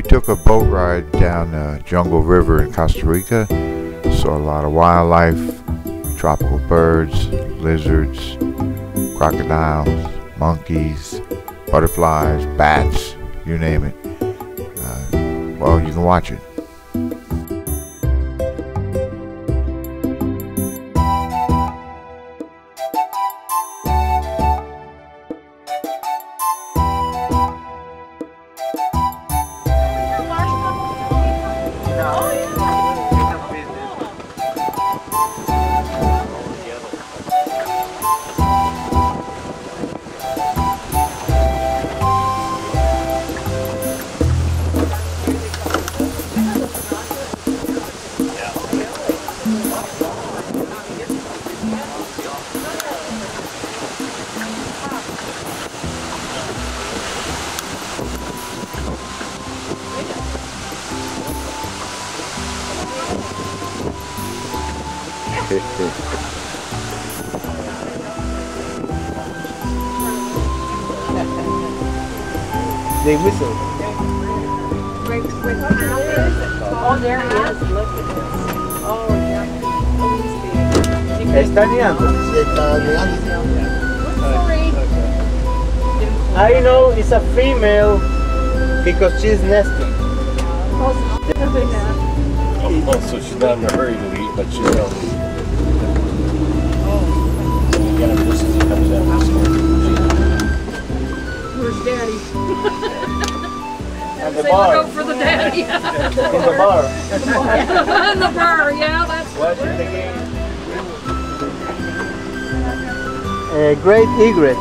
We took a boat ride down the Jungle River in Costa Rica. Saw a lot of wildlife, tropical birds, lizards, crocodiles, monkeys, butterflies, bats, you name it. Well, you can watch it. They whistle. Oh, there he is. Look at this. Oh, yeah. Está niando. I know it's a female because she's nesting. Oh, so she's not in a hurry to eat, but she's going to eat. You get him just as he comes down the stairs. Where's Daddy? At the bar. Look out for the daddy. In the bar. In the bar, yeah, that's Watching the game. A great egret.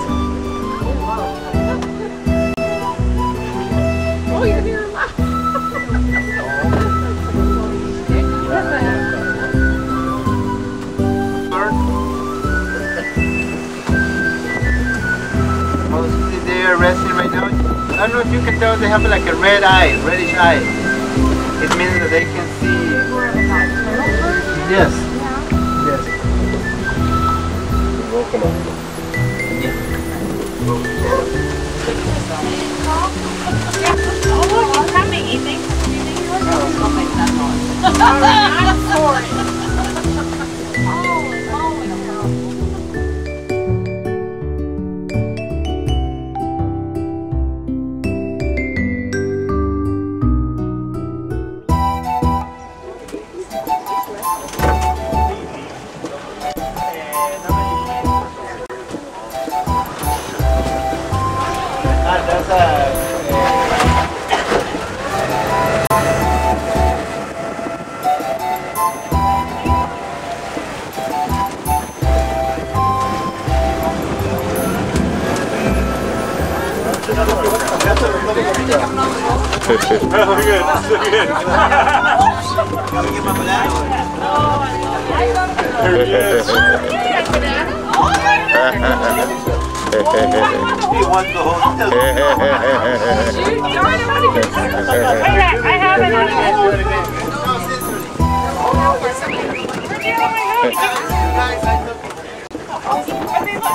Oh, you're here. Mostly they are resting right now. I don't know if you can tell, they have like a red eye, reddish eye. It means that they can see. Yes. Yes. Woken up. Oh, he's coming. He thinks he'll make that noise. I'm sorry.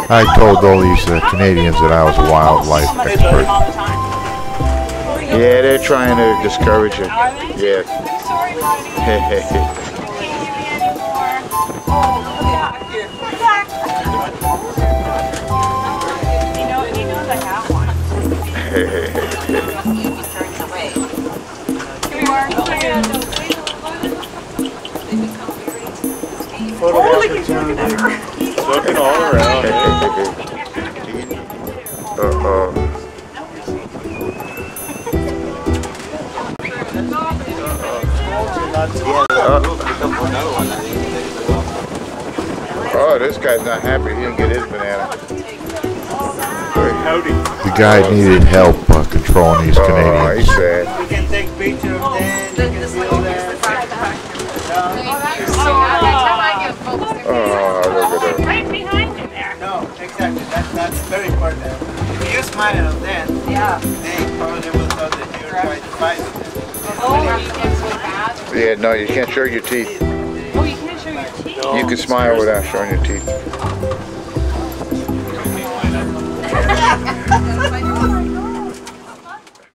I told all these Canadians that I was a wildlife expert. Yeah, they're trying to discourage you. Yeah. He knows I have one. Looking all around. Oh, this guy's not happy. He didn't get his banana. The guy needed help controlling these Oh, Canadians. he's sad. You can take pictures of them, you can feel that. Oh, look at him. Right behind you there. No, exactly. That's very important. If you smile, then they probably will thought that you're trying to fight them. Oh, you get so bad. Yeah, no, you can't show your teeth. Oh, you can't show your teeth. You can smile without showing your teeth.